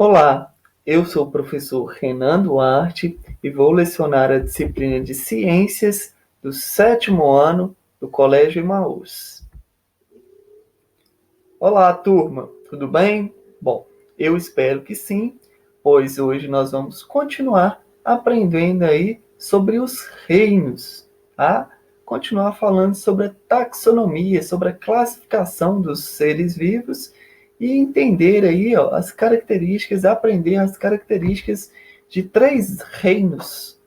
Olá, eu sou o professor Renan Duarte e vou lecionar a disciplina de Ciências do 7º ano do Colégio Emaús. Olá, turma, tudo bem? Bom, eu espero que sim, pois hoje nós vamos continuar aprendendo aí sobre os reinos, tá? Continuar falando sobre a taxonomia, sobre a classificação dos seres vivos e entender aí, ó, as características, aprender as características de 3 reinos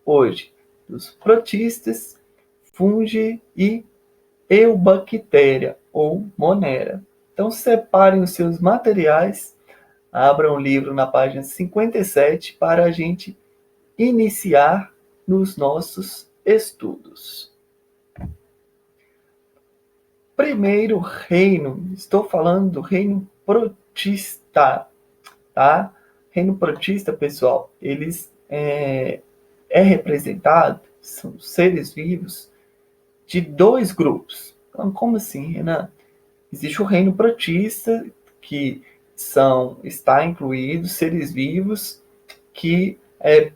hoje, dos protistas, fungi e eubactéria ou monera. Então separem os seus materiais, abram o livro na página 57 para a gente iniciar nos nossos estudos. Primeiro reino, estou falando do reino protista, tá? Reino protista, pessoal, eles é representado, são seres vivos de 2 grupos. Então, como assim, Renan? Existe o reino protista, que está incluído seres vivos que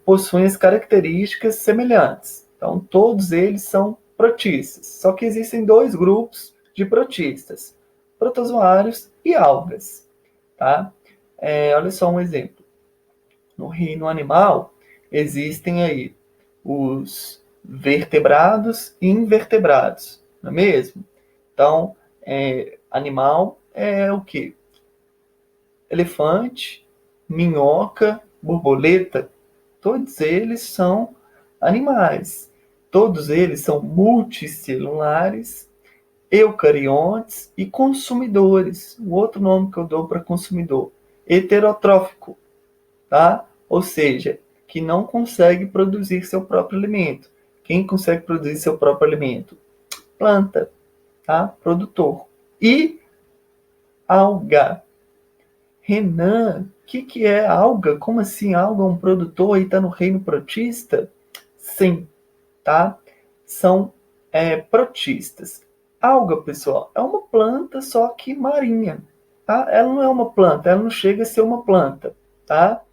possuem as características semelhantes. Então, todos eles são protistas. Só que existem 2 grupos de protistas, protozoários e algas. Tá? Olha só um exemplo. No reino animal, existem aí os vertebrados e invertebrados, não é mesmo? Então, animal é o quê? Elefante, minhoca, borboleta, todos eles são animais. Todos eles são multicelulares, eucariontes e consumidores. O outro nome que eu dou para consumidor, heterotrófico, tá? Ou seja, que não consegue produzir seu próprio alimento. Quem consegue produzir seu próprio alimento? Planta, tá? Produtor. E alga. Renan, o que é alga? Como assim alga é um produtor e está no reino protista? Sim, tá? São protistas. Alga, pessoal, é uma planta só que marinha, tá? Ela não é uma planta, ela não chega a ser uma planta, tá?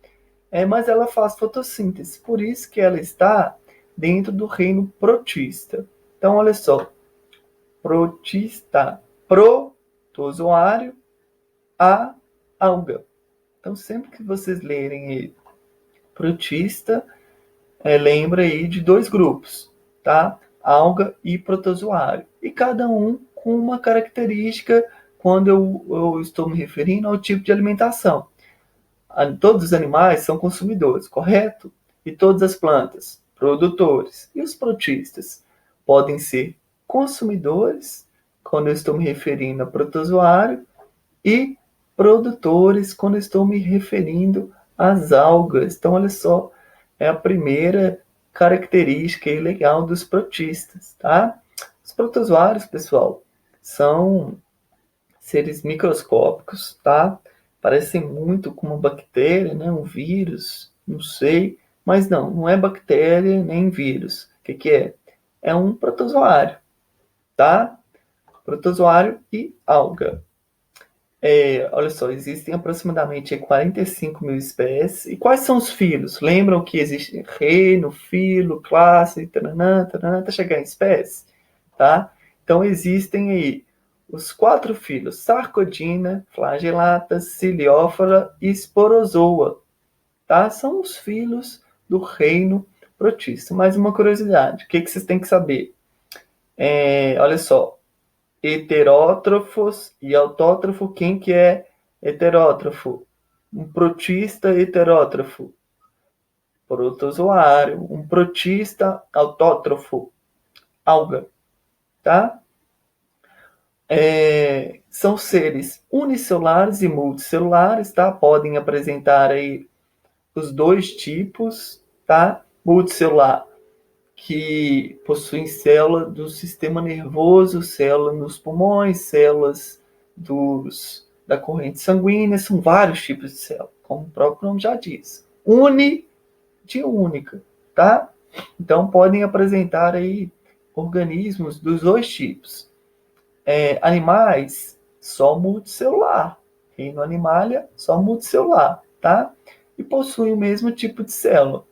Mas ela faz fotossíntese, por isso que ela está dentro do reino protista. Então, olha só, protista, protozoário, a alga. Então, sempre que vocês lerem aí, protista, lembra aí de 2 grupos, tá? Alga e protozoário. E cada um com uma característica quando eu estou me referindo ao tipo de alimentação. Todos os animais são consumidores, correto? E todas as plantas, produtores. E os protistas podem ser consumidores, quando eu estou me referindo a protozoário, e produtores, quando eu estou me referindo às algas. Então, olha só, é a primeira característica legal dos protistas, tá? Os protozoários, pessoal, são seres microscópicos, tá? Parecem muito com uma bactéria, né? Um vírus, não sei, mas não é bactéria nem vírus. O que é? É um protozoário, tá? Protozoário e alga. Olha só, existem aproximadamente 45 mil espécies. E quais são os filos? Lembram que existe reino, filo, classe, taranã, taranã, até chegar em espécie? Tá? Então existem aí os 4 filos: Sarcodina, Flagellata, Ciliófora e Sporozoa. Tá? São os filos do reino protista. Mais uma curiosidade, o que vocês têm que saber? Olha só, heterótrofos e autótrofo. Quem que é heterótrofo? Um protista heterótrofo, protozoário. Um protista autótrofo, alga, tá? São seres unicelulares e multicelulares, tá? Podem apresentar aí os 2 tipos, tá? Multicelular, que possuem célula do sistema nervoso, célula nos pulmões, células da corrente sanguínea, são vários tipos de célula, como o próprio nome já diz. De única, tá? Então podem apresentar aí organismos dos 2 tipos. Animais, só multicelular. Reino animalia, só multicelular. tá? E possuem o mesmo tipo de célula.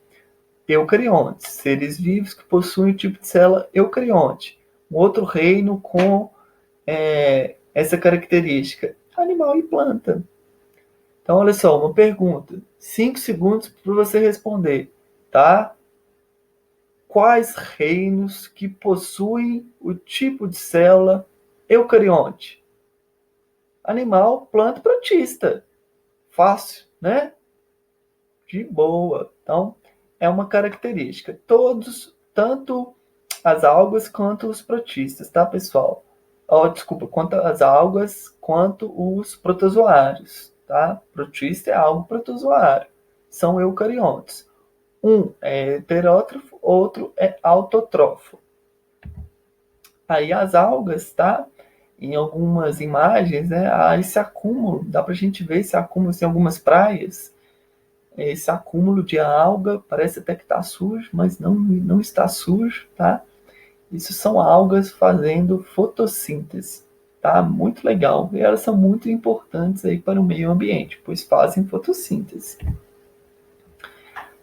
Eucariontes, seres vivos que possuem o tipo de célula eucarionte. Um outro reino com essa característica, animal e planta. Então, olha só, uma pergunta. 5 segundos para você responder, tá? Quais reinos que possuem o tipo de célula eucarionte? Animal, planta, protista. Fácil, né? De boa. Então, é uma característica. Todos, tanto as algas quanto os protistas, tá, pessoal? Desculpa, quanto as algas quanto os protozoários, tá? Protista é algo protozoário. São eucariontes. Um é heterótrofo, outro é autotrófo. Aí as algas, tá? Em algumas imagens, né? Há esse acúmulo, dá pra gente ver esse acúmulo em algumas praias. Esse acúmulo de alga, parece até que está sujo, mas não está sujo, tá? Isso são algas fazendo fotossíntese, tá? Muito legal. E elas são muito importantes aí para o meio ambiente, pois fazem fotossíntese.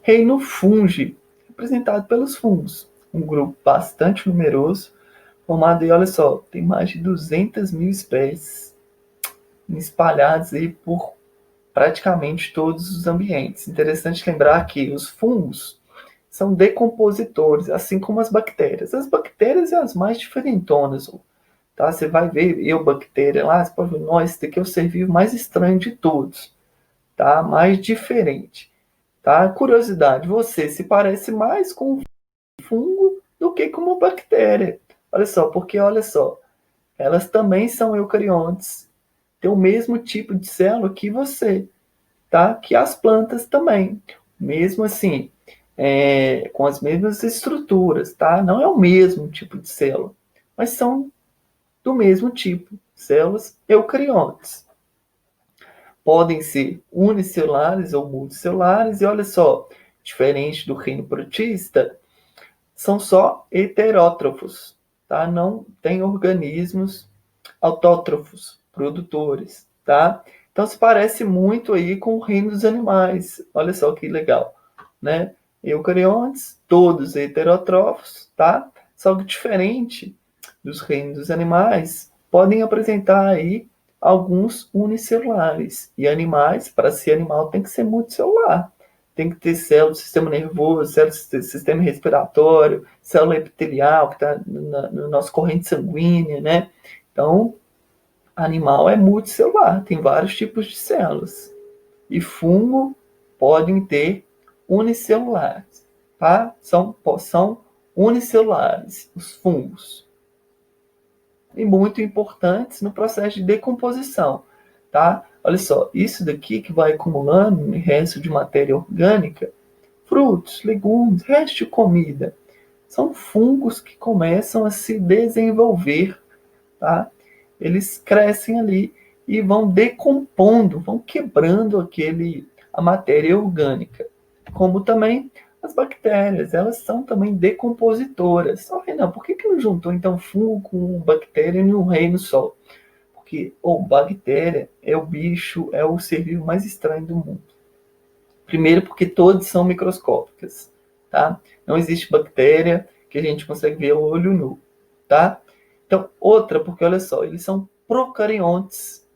Reino fungi, representado pelos fungos. Um grupo bastante numeroso, formado aí, olha só, tem mais de 200 mil espécies espalhadas aí por praticamente todos os ambientes. Interessante lembrar que os fungos são decompositores, assim como as bactérias. As bactérias são as mais diferentonas, tá? Você vai ver eubactéria lá, você pode ver, nossa, esse daqui é o ser vivo mais estranho de todos, tá? Mais diferente, tá? Curiosidade, você se parece mais com um fungo do que com uma bactéria. Olha só, porque olha só, elas também são eucariontes, têm o mesmo tipo de célula que você, tá? Que as plantas também. Mesmo assim, com as mesmas estruturas, tá? Não é o mesmo tipo de célula, mas são do mesmo tipo, células eucariontes. Podem ser unicelulares ou multicelulares, e olha só, diferente do reino protista, são só heterótrofos, tá? Não tem organismos autótrofos, produtores, tá? Então se parece muito aí com o reino dos animais. Olha só que legal, né? Eucariontes, todos heterótrofos, tá? Só que diferente dos reinos dos animais, podem apresentar aí alguns unicelulares. E animais, para ser animal, tem que ser multicelular. Tem que ter célula do sistema nervoso, célula do sistema respiratório, célula epitelial, que está na nossa corrente sanguínea, né? Então, animal é multicelular, tem vários tipos de células. E fungo podem ter unicelulares, tá? São unicelulares, os fungos. E muito importantes no processo de decomposição, tá? Olha só, isso daqui que vai acumulando no resto de matéria orgânica, frutos, legumes, resto de comida, são fungos que começam a se desenvolver, tá? Eles crescem ali e vão decompondo, vão quebrando a matéria orgânica. Como também as bactérias, elas são também decompositoras. Só Renan, por que não juntou então fungo com bactéria em um reino só? Porque bactéria é o bicho, é o ser vivo mais estranho do mundo. Primeiro porque todas são microscópicas, tá? Não existe bactéria que a gente consegue ver ao olho nu, tá? Então, outra, porque olha só, eles são procariontes.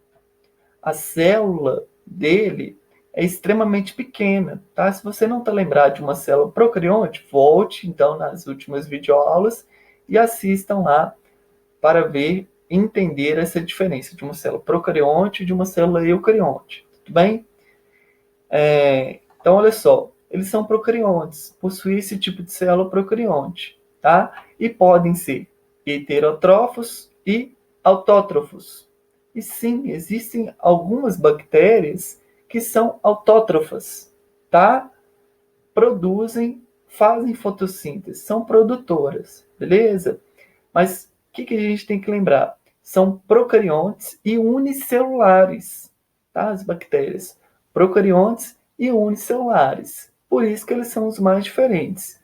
A célula dele é extremamente pequena, tá? Se você não está lembrado de uma célula procarionte, volte então nas últimas videoaulas e assistam lá para ver e entender essa diferença de uma célula procarionte e de uma célula eucarionte, tudo bem? Então, olha só, eles são procariontes, possuem esse tipo de célula procarionte, tá? E podem ser heterótrofos e autótrofos. E sim, existem algumas bactérias que são autótrofas, tá? Fazem fotossíntese, são produtoras, beleza? Mas o que a gente tem que lembrar? São procariontes e unicelulares, tá? As bactérias, procariontes e unicelulares. Por isso que eles são os mais diferentes.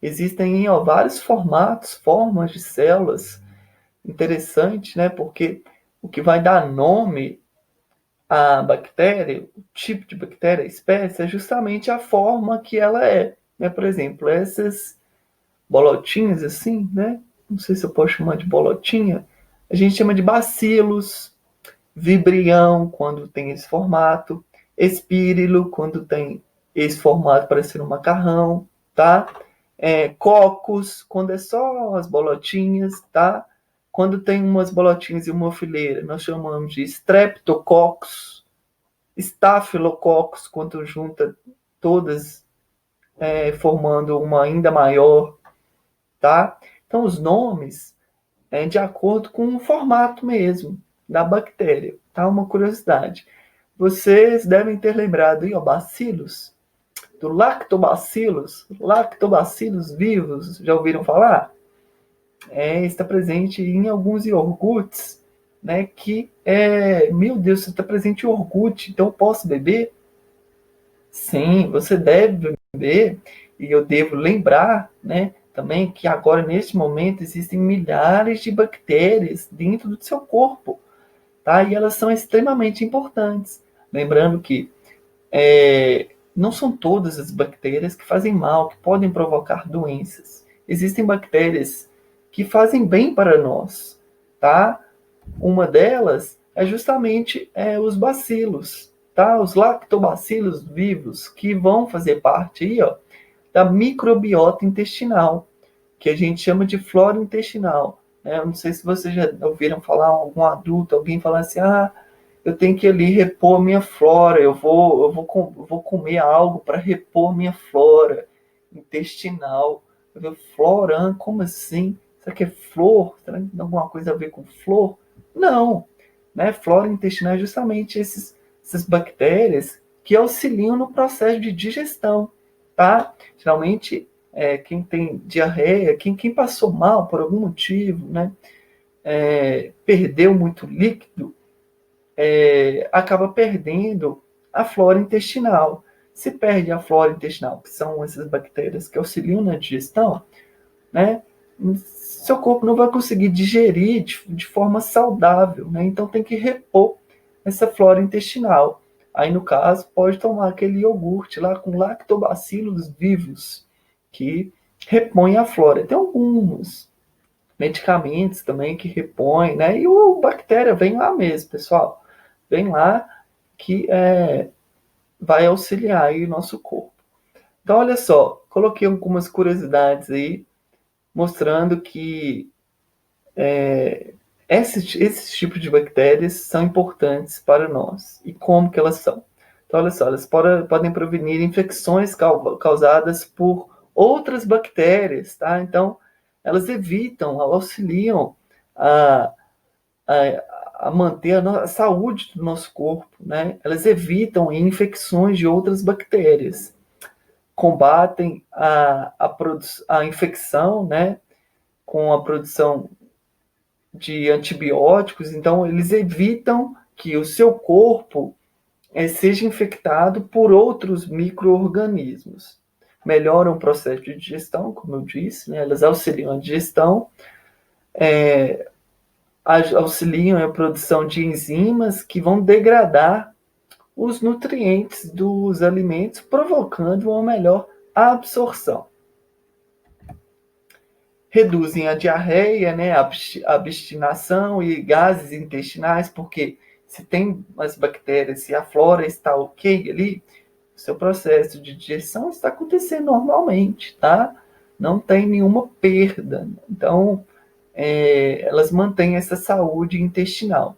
Existem vários formas de células. Interessante, né? Porque o que vai dar nome a bactéria, o tipo de bactéria, a espécie, é justamente a forma que ela é. Né? Por exemplo, essas bolotinhas assim, né? Não sei se eu posso chamar de bolotinha. A gente chama de bacilos, vibrião, quando tem esse formato, espírilo, quando tem esse formato parecendo um macarrão, tá? Cocos, quando é só as bolotinhas, tá? Quando tem umas bolotinhas e uma fileira, nós chamamos de streptococcus, staphylococcus, quando junta todas, formando uma ainda maior, tá? Então, os nomes de acordo com o formato mesmo da bactéria, tá? Uma curiosidade. Vocês devem ter lembrado aí, ó, bacilos, do lactobacillus vivos, já ouviram falar? Está presente em alguns iogurtes, né? Meu Deus, você está presente em iogurte, então eu posso beber? Sim, você deve beber, e eu devo lembrar, né, também que agora, neste momento, existem milhares de bactérias dentro do seu corpo, tá? E elas são extremamente importantes. Lembrando que não são todas as bactérias que fazem mal, que podem provocar doenças. Existem bactérias que fazem bem para nós, tá? Uma delas é justamente os bacilos, tá? Os lactobacilos vivos, que vão fazer parte aí, ó, da microbiota intestinal, que a gente chama de flora intestinal. Eu não sei se vocês já ouviram falar, algum adulto, alguém falar assim, eu tenho que ali repor minha flora, eu vou comer algo para repor minha flora intestinal. Flora, como assim? Será que é flor? Será que tem alguma coisa a ver com flor? Não, né? Flora intestinal é justamente essas bactérias que auxiliam no processo de digestão, tá? Geralmente, quem tem diarreia, quem passou mal por algum motivo, né? Perdeu muito líquido, acaba perdendo a flora intestinal. Se perde a flora intestinal, que são essas bactérias que auxiliam na digestão, né? Seu corpo não vai conseguir digerir de forma saudável, né? Então tem que repor essa flora intestinal. Aí, no caso, pode tomar aquele iogurte lá com lactobacilos vivos, que repõe a flora. Tem alguns medicamentos também que repõem, né? E o bactéria vem lá mesmo, pessoal. Vem lá que vai auxiliar aí o nosso corpo. Então, olha só, coloquei algumas curiosidades aí, mostrando que esses tipos de bactérias são importantes para nós. E como que elas são? Então, olha só, elas podem prevenir infecções causadas por outras bactérias, tá? Então, elas evitam, auxiliam a, a manter a saúde do nosso corpo, né? Elas evitam infecções de outras bactérias, combatem a infecção, né? Com a produção de antibióticos, então eles evitam que o seu corpo seja infectado por outros micro-organismos. Melhoram o processo de digestão, como eu disse, né? Elas auxiliam a digestão, auxiliam a produção de enzimas que vão degradar os nutrientes dos alimentos, provocando uma melhor absorção. Reduzem a diarreia, né, a abstinação e gases intestinais, porque se tem as bactérias, se a flora está ok ali, o seu processo de digestão está acontecendo normalmente, tá? Não tem nenhuma perda. Então, elas mantêm essa saúde intestinal.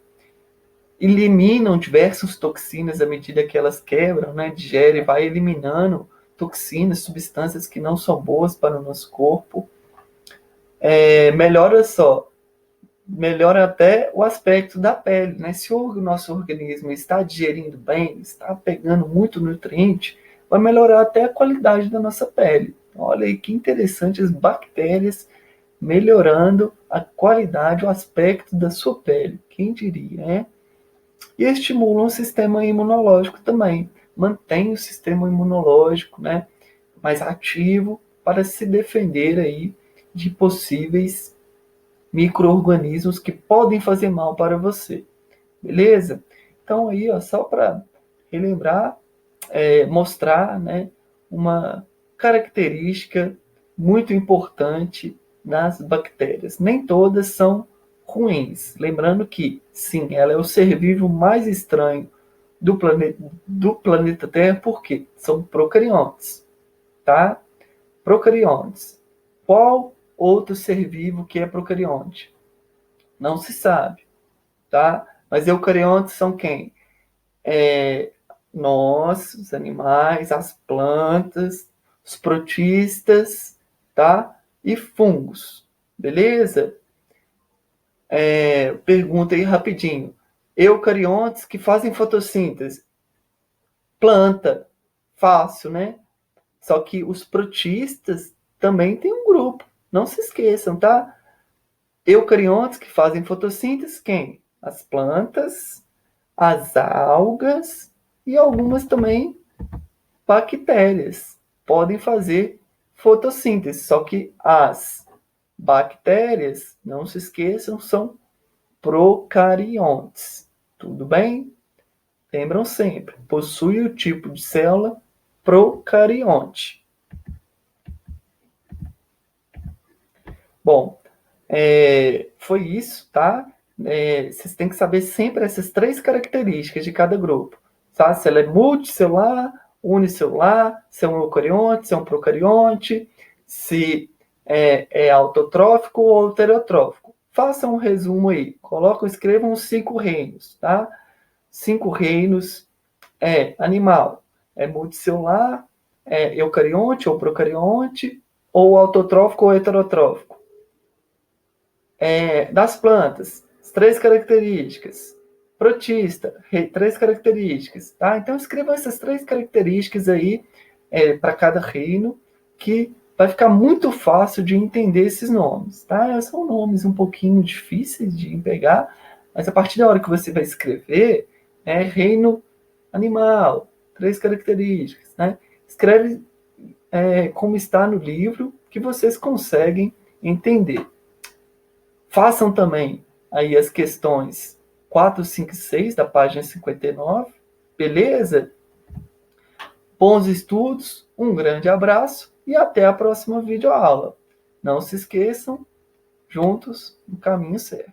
Eliminam diversas toxinas à medida que elas quebram, né? Digere, vai eliminando toxinas, substâncias que não são boas para o nosso corpo. Melhora até o aspecto da pele, né? Se o nosso organismo está digerindo bem, está pegando muito nutriente, vai melhorar até a qualidade da nossa pele. Olha aí que interessante, as bactérias melhorando a qualidade, o aspecto da sua pele. Quem diria, né? E estimulam o sistema imunológico também. Mantém o sistema imunológico, né, mais ativo para se defender aí de possíveis micro-organismos que podem fazer mal para você. Beleza? Então, aí, ó, só para relembrar, mostrar, né, uma característica muito importante nas bactérias. Nem todas são ruins. Lembrando que, sim, ela é o ser vivo mais estranho do planeta Terra, porque são procariontes, tá? Procariontes. Qual outro ser vivo que é procarionte? Não se sabe, tá? Mas eucariontes são quem? Nós, os animais, as plantas, os protistas, tá? E fungos, beleza? Pergunta aí rapidinho. Eucariontes que fazem fotossíntese. Planta, fácil, né? Só que os protistas também tem um grupo. Não se esqueçam, tá? Eucariontes que fazem fotossíntese, quem? As plantas, as algas e algumas também bactérias podem fazer fotossíntese. Só que as bactérias, não se esqueçam, são procariontes. Tudo bem? Lembram sempre, possui o tipo de célula procarionte. Bom, foi isso, tá? Vocês têm que saber sempre essas 3 características de cada grupo. Tá? Se ela é multicelular, unicelular, se é um eucarionte, se é um procarionte, se é autotrófico ou heterotrófico. Façam um resumo aí. Colocam, escrevam os 5 reinos, tá? 5 reinos animal. É multicelular, eucarionte ou procarionte, ou autotrófico ou heterotrófico. Das plantas, as 3 características. Protista, 3 características. Tá? Então, escrevam essas 3 características aí para cada reino, que vai ficar muito fácil de entender esses nomes. Tá? São nomes um pouquinho difíceis de pegar, mas a partir da hora que você vai escrever, reino animal, 3 características. Né? Escreve como está no livro, que vocês conseguem entender. Façam também aí as questões 4, 5 e 6 da página 59. Beleza? Bons estudos, um grande abraço e até a próxima videoaula. Não se esqueçam, juntos no caminho certo.